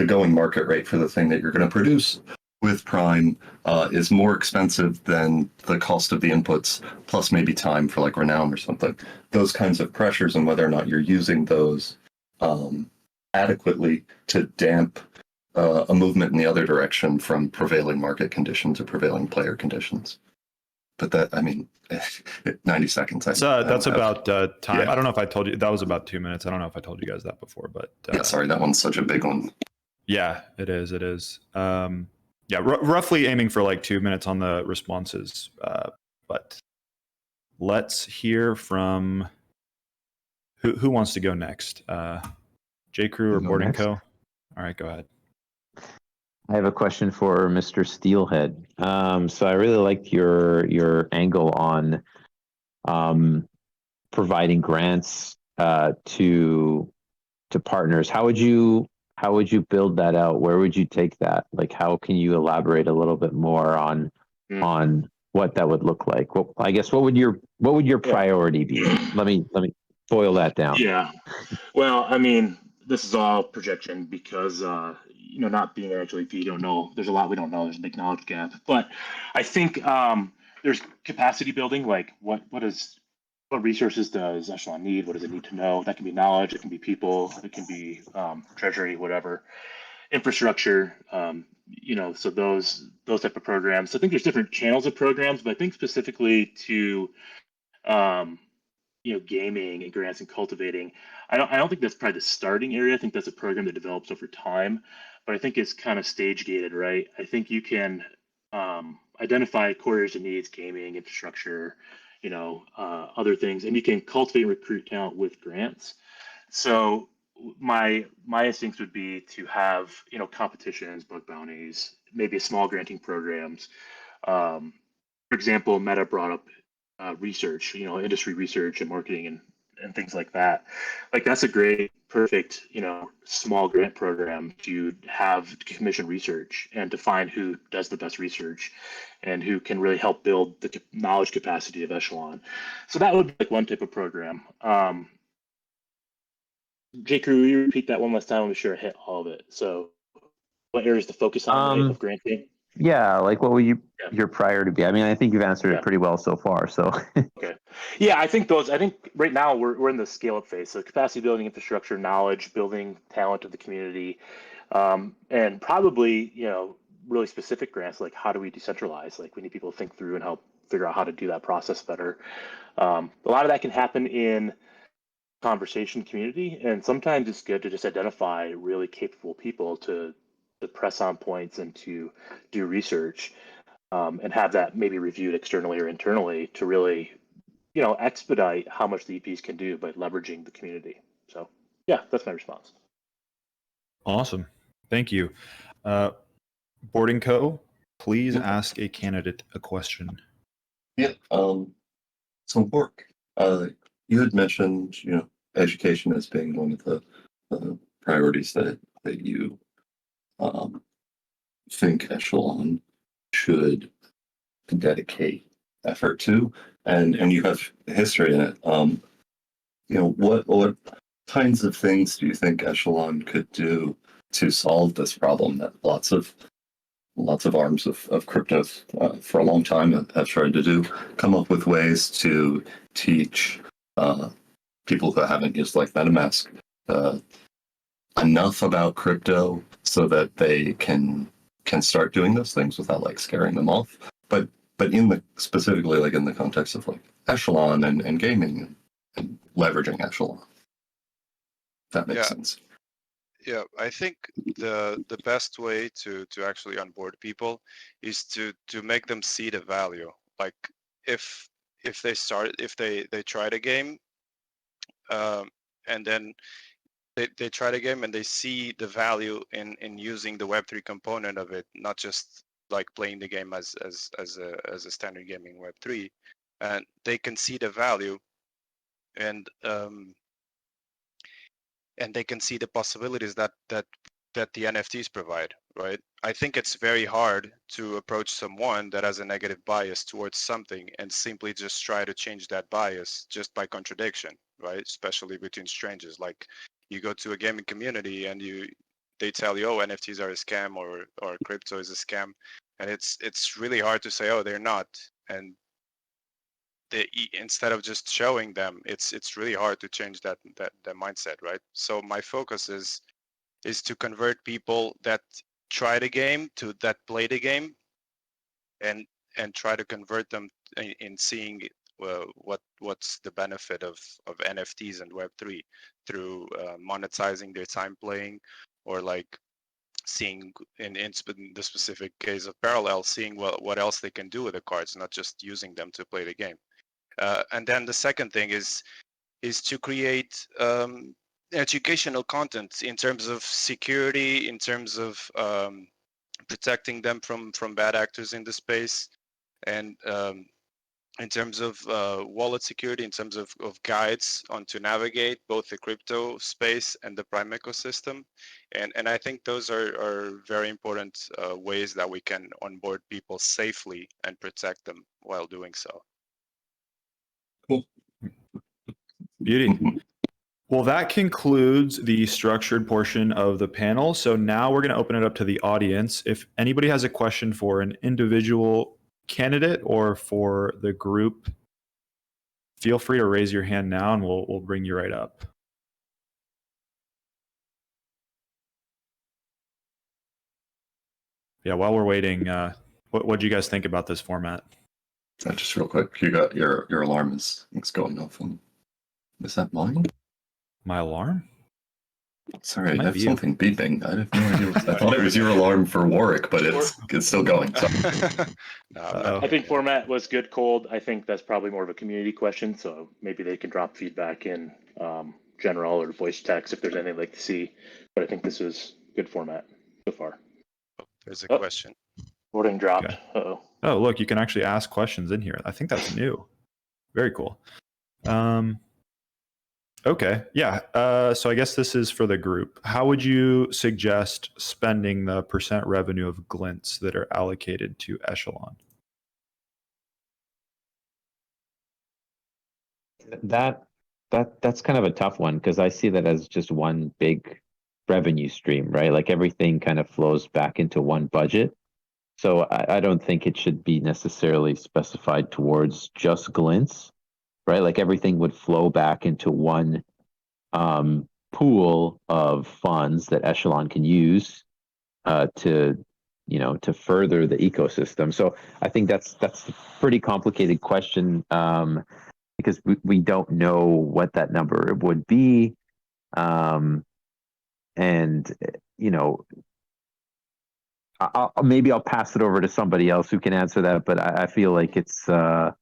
going market rate for the thing that you're going to produce with prime is more expensive than the cost of the inputs plus maybe time for like renown or something. Those kinds of pressures, and whether or not you're using those adequately to damp a movement in the other direction from prevailing market conditions or prevailing player conditions. But that, I mean, 90 seconds. That's about time. Yeah. I don't know if I told you, that was about 2 minutes. I don't know if I told you guys that before, but yeah, sorry, that one's such a big one. Yeah, it is. It is. Roughly aiming for like 2 minutes on the responses. But let's hear from who wants to go next? J. Crew or Boarding Co? All right, go ahead. I have a question for Mr. Steelhead. So I really liked your angle on providing grants to partners. How would you build that out? Where would you take that? Like, how can you elaborate a little bit more on what that would look like? Well, I guess what would your priority be? Let me boil that down. Yeah. Well, I mean, this is all projection because not being an HLEP, you don't know. There's a lot we don't know. There's a big knowledge gap. But I think there's capacity building. Like, what resources does Echelon need? What does it need to know? That can be knowledge. It can be people. It can be treasury, whatever, infrastructure. So those type of programs. So I think there's different channels of programs, but I think specifically to gaming and grants and cultivating, I don't think that's probably the starting area. I think that's a program that develops over time, but I think it's kind of stage gated, right? I think you can identify core areas of needs, gaming, infrastructure, other things, and you can cultivate and recruit talent with grants. So my instincts would be to have competitions, bug bounties, maybe small granting programs. For example, Meta brought up research, industry research and marketing and things like that. Like, that's a great, perfect, small grant program to have to commission research and to find who does the best research and who can really help build the knowledge capacity of Echelon. So that would be like one type of program. J. Crew, will you repeat that one last time? I'm sure I hit all of it. So what areas to focus on of granting? Yeah, like what would Yeah. your prior to be? I mean, I think you've answered Yeah. it pretty well so far. So Okay. Yeah, I think right now we're in the scale up phase. So capacity building, infrastructure, knowledge, building talent of the community, and probably, really specific grants like how do we decentralize? Like we need people to think through and help figure out how to do that process better. A lot of that can happen in conversation community, and sometimes it's good to just identify really capable people to press on points and to do research, and have that maybe reviewed externally or internally to really expedite how much the EPs can do by leveraging the community. So yeah, that's my response. Awesome. Thank you. Boarding Co., please Yeah. ask a candidate a question. Yeah. So work. You had mentioned, education as being one of the priorities that you think Echelon should dedicate effort to, and you have history in it. What kinds of things do you think Echelon could do to solve this problem that lots of arms of crypto for a long time have tried to do? Come up with ways to teach people who haven't used like MetaMask enough about crypto so that they can start doing those things without like scaring them off. But specifically like in the context of like Echelon and gaming and leveraging Echelon. If that makes sense. Yeah, I think the best way to actually onboard people is to make them see the value. Like if they try the game, and then they try the game and they see the value in using the Web3 component of it, not just like playing the game as a standard gaming Web3, and they can see the value, and they can see the possibilities that the NFTs provide, right? I think it's very hard to approach someone that has a negative bias towards something and simply just try to change that bias just by contradiction, right? Especially between strangers. Like you go to a gaming community and they tell you, oh, NFTs are a scam or crypto is a scam, and it's really hard to say, oh, they're not. And instead of just showing them, it's really hard to change that mindset, right? So my focus is to convert people that try the game to that play the game, and try to convert them in seeing what's the benefit of NFTs and Web3 through monetizing their time playing, or like seeing in the specific case of Parallel, seeing what else they can do with the cards, not just using them to play the game. And then the second thing is to create educational content in terms of security, in terms of protecting them from bad actors in the space, and in terms of wallet security, in terms of guides on to navigate both the crypto space and the Prime ecosystem. And I think those are very important ways that we can onboard people safely and protect them while doing so. Cool. Beauty. Well, that concludes the structured portion of the panel. So now we're going to open it up to the audience. If anybody has a question for an individual candidate or for the group, feel free to raise your hand now and we'll bring you right up. Yeah, while we're waiting, what do you guys think about this format? Just real quick, you got your alarm is going off. Is that mine? My alarm? Sorry, I have something beeping. I have no idea. I thought it was your alarm for Warwick, but it's still going. So. I think format was good, cold. I think that's probably more of a community question, so maybe they can drop feedback in general or voice text if there's anything they'd like to see. But I think this is good format so far. There's a question. Boarding dropped. Okay. Uh-oh. Oh, look, you can actually ask questions in here. I think that's new. Very cool. Okay, yeah. So I guess this is for the group. How would you suggest spending the % revenue of glints that are allocated to Echelon? That's kind of a tough one because I see that as just one big revenue stream, right? Like everything kind of flows back into one budget. So I don't think it should be necessarily specified towards just glints, right? Like everything would flow back into one pool of funds that Echelon can use to, to further the ecosystem. So I think that's a pretty complicated question because we don't know what that number would be, and maybe I'll pass it over to somebody else who can answer that. But I feel like it's it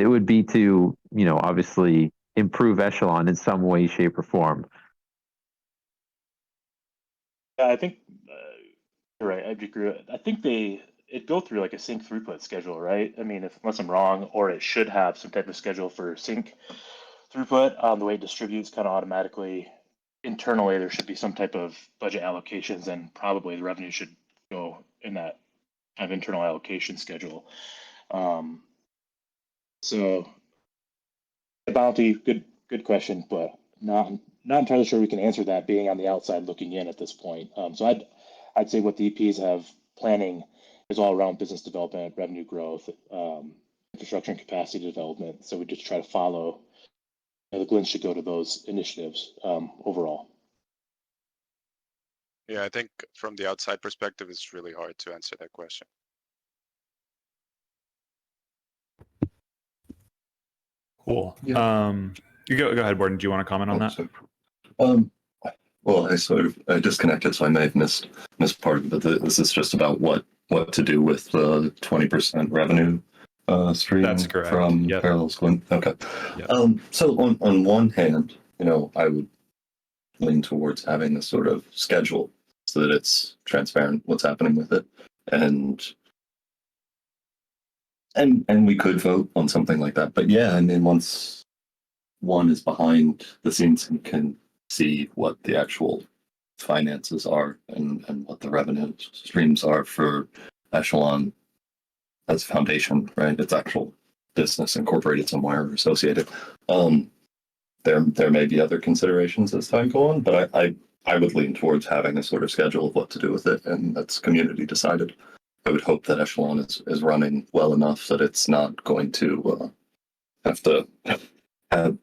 would be to obviously improve Echelon in some way, shape, or form. Yeah, I think you're right. I agree. I think it go through like a sync throughput schedule, right? I mean, unless I'm wrong, or it should have some type of schedule for sync throughput. The way it distributes kind of automatically internally, there should be some type of budget allocations, and probably the revenue should go in that kind of internal allocation schedule. So the bounty, good question, but not entirely sure we can answer that being on the outside looking in at this point. So I'd say what the EPs have planning is all around business development, revenue growth, infrastructure and capacity development. So we just try to follow. The glints should go to those initiatives overall. Yeah, I think from the outside perspective, it's really hard to answer that question. Cool. Yeah. You go ahead, Borden. Do you want to comment on that? Well, I disconnected, so I may have missed part of it. But this is just about what to do with the 20% revenue stream. That's correct. From Yep. Parallels Glint. Okay. Yep. So on one hand, I would lean towards having a sort of schedule so that it's transparent what's happening with it, and we could vote on something like that. But yeah, I mean, once one is behind the scenes and can see what the actual finances are and what the revenue streams are for Echelon as a foundation, right? It's actual business incorporated somewhere or associated. There may be other considerations as time go on, but I would lean towards having a sort of schedule of what to do with it, and that's community decided. I would hope that Echelon is running well enough that it's not going to have to have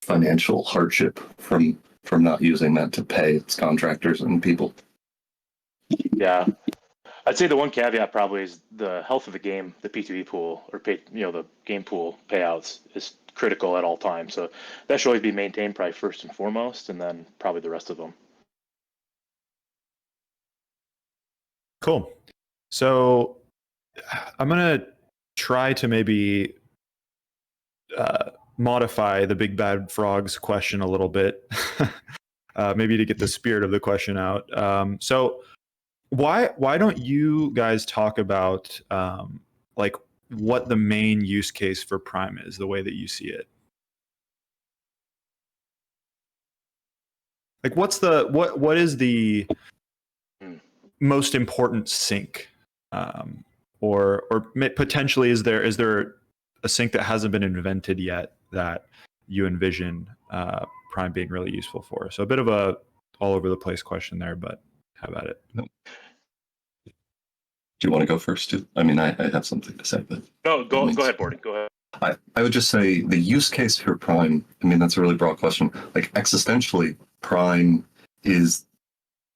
financial hardship from not using that to pay its contractors and people. Yeah, I'd say the one caveat probably is the health of the game, the P2E pool, or the game pool payouts is critical at all times. So that should always be maintained probably first and foremost, and then probably the rest of them. Cool. So I'm going to try to maybe modify the Big Bad Frog's question a little bit, maybe to get the spirit of the question out. So why don't you guys talk about like what the main use case for Prime is, the way that you see it? Like what is the most important sync, or potentially is there a sync that hasn't been invented yet that you envision Prime being really useful for? So a bit of a all over the place question there, but how about it? No. Do you want to go first too? I mean, I have something to say, but no, go ahead, Borden. Go ahead. I would just say the use case for Prime. I mean, that's a really broad question. Like existentially, Prime is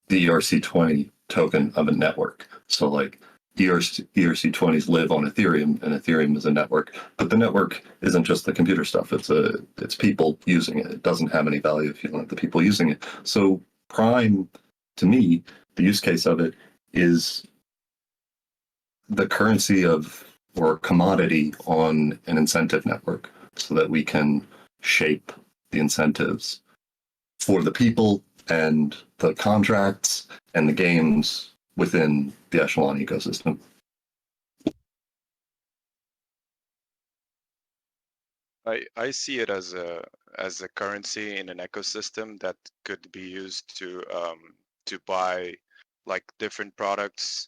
the ERC20 token of a network. So like ERC20s live on Ethereum, and Ethereum is a network. But the network isn't just the computer stuff. It's people using it. It doesn't have any value if you don't have the people using it. So Prime, to me, the use case of it is the currency of or commodity on an incentive network, so that we can shape the incentives for the people and the contracts and the games within the Echelon ecosystem. I see it as a currency in an ecosystem that could be used to buy like different products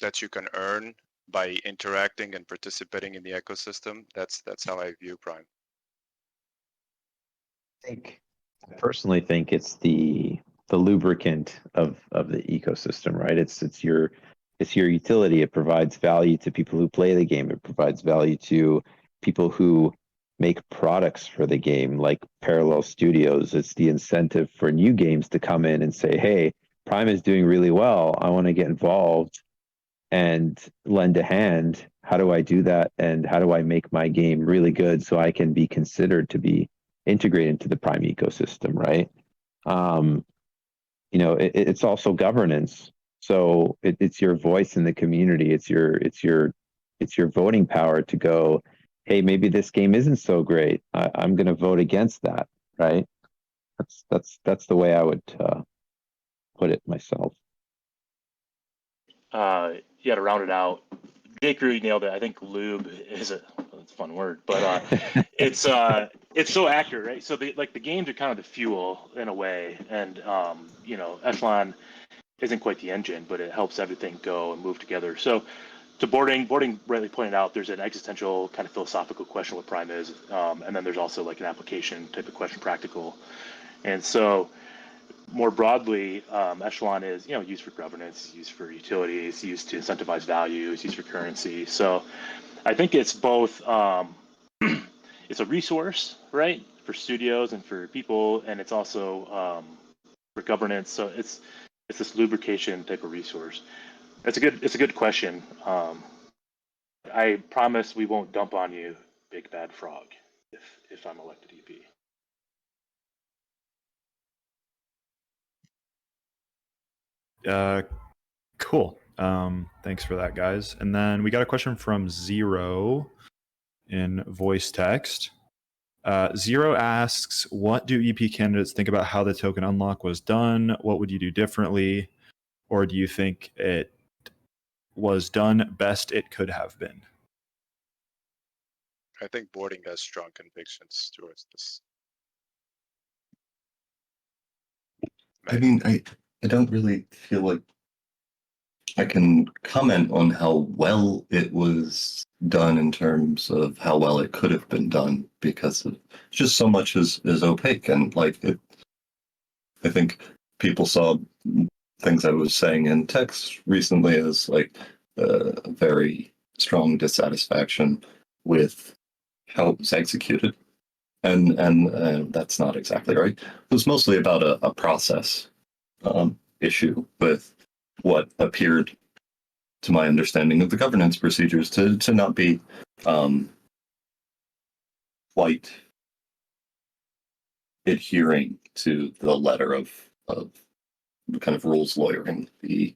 that you can earn by interacting and participating in the ecosystem. That's how I view Prime. I personally think it's the the lubricant of the ecosystem, right? It's your utility. It provides value to people who play the game. It provides value to people who make products for the game, like Parallel Studios. It's the incentive for new games to come in and say, hey, Prime is doing really well. I want to get involved and lend a hand. How do I do that? And how do I make my game really good so I can be considered to be integrated into the Prime ecosystem, right? It's also governance. So it's your voice in the community. It's your voting power to go, hey, maybe this game isn't so great. I'm going to vote against that, right? That's the way I would put it myself. To round it out, J. Crew, you nailed it. I think lube is it's a fun word, but it's so accurate, right? So the games are kind of the fuel in a way, and Echelon isn't quite the engine, but it helps everything go and move together. So to boarding rightly pointed out, there's an existential kind of philosophical question what Prime is, and then there's also like an application type of question, practical. And so more broadly, Echelon is used for governance, used for utilities, used to incentivize values, used for currency. So I think it's both. It's a resource, right, for studios and for people, and it's also for governance. So it's this lubrication type of resource. It's a good question. I promise we won't dump on you, Big Bad Frog, if I'm elected EP. Cool. Thanks for that, guys. And then we got a question from Zero in voice text. Zero asks, what do EP candidates think about how the token unlock was done? What would you do differently? Or do you think it was done best it could have been? I think boarding has strong convictions towards this. I mean, I don't really feel like I can comment on how well it was done in terms of how well it could have been done, because of just so much is opaque, and like it. I think people saw things I was saying in text recently as like a very strong dissatisfaction with how it was executed, and that's not exactly right. It was mostly about a process issue with what appeared, to my understanding of the governance procedures, to not be quite adhering to the letter of kind of rules lawyering, the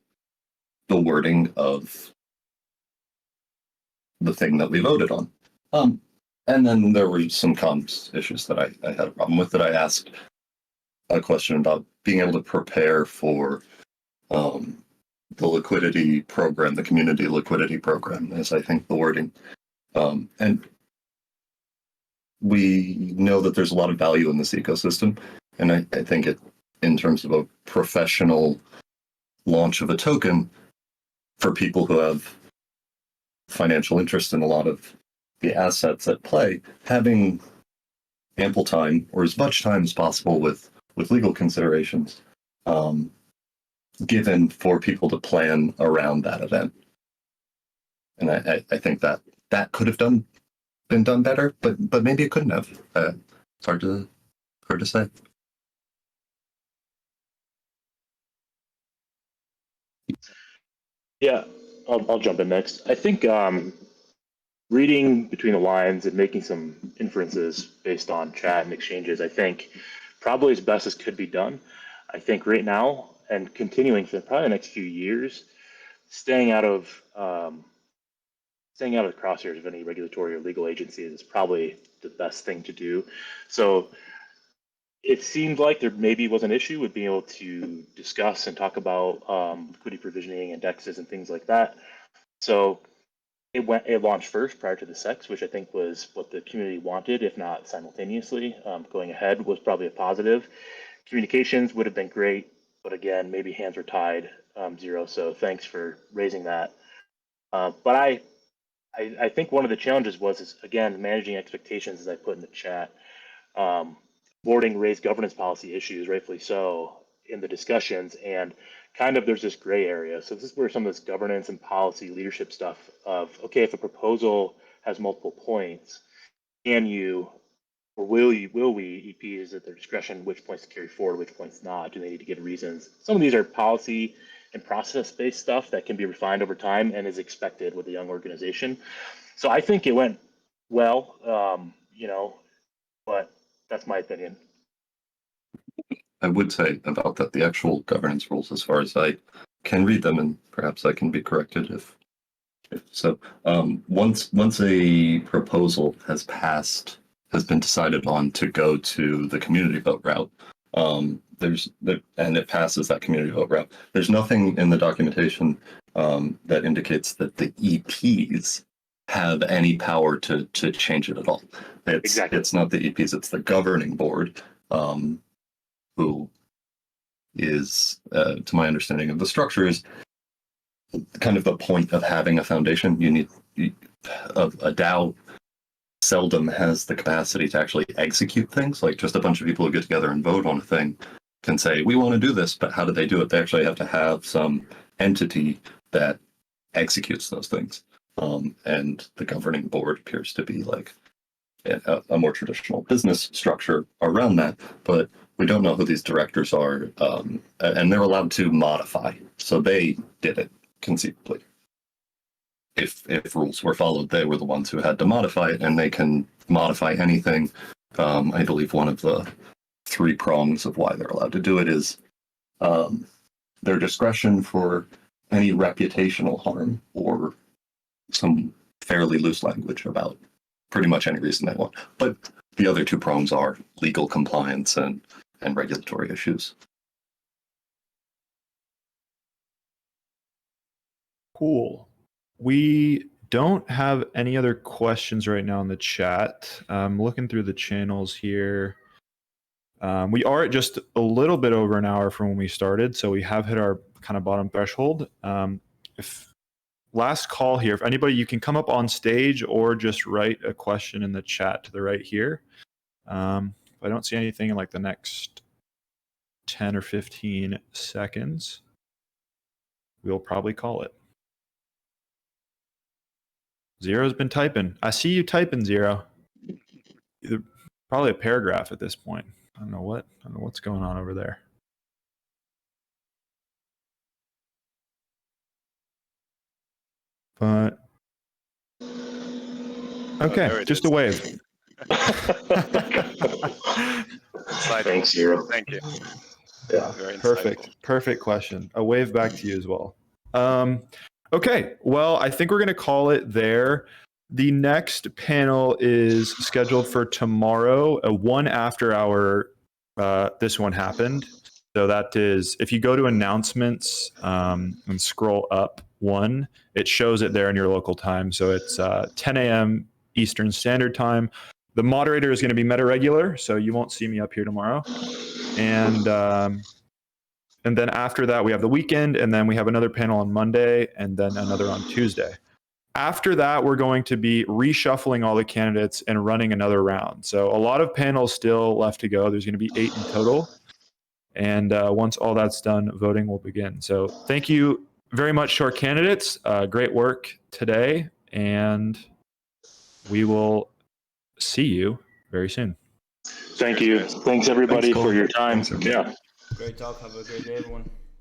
wording of the thing that we voted on. And then there were some comms issues that I had a problem with, that I asked a question about being able to prepare for the liquidity program, the community liquidity program, is I think the wording. And we know that there's a lot of value in this ecosystem, and I think it, in terms of a professional launch of a token for people who have financial interest in a lot of the assets at play, having ample time, or as much time as possible with legal considerations, given for people to plan around that event. And I think that could have been done better, but maybe it couldn't have. It's hard to say. Yeah, I'll jump in next. I think reading between the lines and making some inferences based on chat and exchanges, I think probably as best as could be done. I think right now and continuing for probably the next few years, staying out of the crosshairs of any regulatory or legal agencies is probably the best thing to do. So it seemed like there maybe was an issue with being able to discuss and talk about liquidity provisioning, indexes, and things like that. So it launched first prior to the SEX, which I think was what the community wanted, if not simultaneously. Going ahead was probably a positive. Communications would have been great, but again, maybe hands were tied. Zero. So thanks for raising that. But I think one of the challenges was again managing expectations, as I put in the chat. Boarding raised governance policy issues, rightfully so, in the discussions, and kind of there's this gray area. So this is where some of this governance and policy leadership stuff of, okay, if a proposal has multiple points, can you, or will we, EPs at their discretion, which points to carry forward, which points not? Do they need to give reasons? Some of these are policy and process-based stuff that can be refined over time and is expected with a young organization. So I think it went well, but that's my opinion. I would say about that, the actual governance rules, as far as I can read them, and perhaps I can be corrected if so. Once a proposal has been decided on to go to the community vote route, and it passes that community vote route. There's nothing in the documentation that indicates that the EPs have any power to change it at all. It's not the EPs, it's the governing board, who is, to my understanding of the structure, is kind of the point of having a foundation. A DAO seldom has the capacity to actually execute things. Like, just a bunch of people who get together and vote on a thing can say, we want to do this, but how do they do it? They actually have to have some entity that executes those things. And the governing board appears to be like a more traditional business structure around that, but we don't know who these directors are, and they're allowed to modify. So they did it conceivably. If rules were followed, they were the ones who had to modify it, and they can modify anything. I believe one of the 3 prongs of why they're allowed to do it is their discretion for any reputational harm, or some fairly loose language about pretty much any reason they want. But the other 2 prongs are legal compliance and regulatory issues. Cool. We don't have any other questions right now in the chat. I'm looking through the channels here. We are at just a little bit over an hour from when we started, so we have hit our kind of bottom threshold. Last call here, if anybody, you can come up on stage or just write a question in the chat to the right here. I don't see anything in like the next 10 or 15 seconds. We'll probably call it. Zero's been typing. I see you typing, Zero. Probably a paragraph at this point. I don't know what's going on over there. But okay, just a wave. Thanks, Zero. Thank you. Yeah, Perfect question. A wave back to you as well. Okay, well, I think we're going to call it there. The next panel is scheduled for tomorrow, one after our this one happened. So that is, if you go to announcements and scroll up one, it shows it there in your local time. So it's 10 a.m. Eastern Standard Time. The moderator is going to be Meta Regular, so you won't see me up here tomorrow. And then after that, we have the weekend, and then we have another panel on Monday, and then another on Tuesday. After that, we're going to be reshuffling all the candidates and running another round. So a lot of panels still left to go. There's going to be 8 in total. And once all that's done, voting will begin. So thank you very much to our candidates. Great work today, and we will see you very soon. Thank you. Thanks everybody for your time. Thanks, yeah. Great talk. Have a great day, everyone.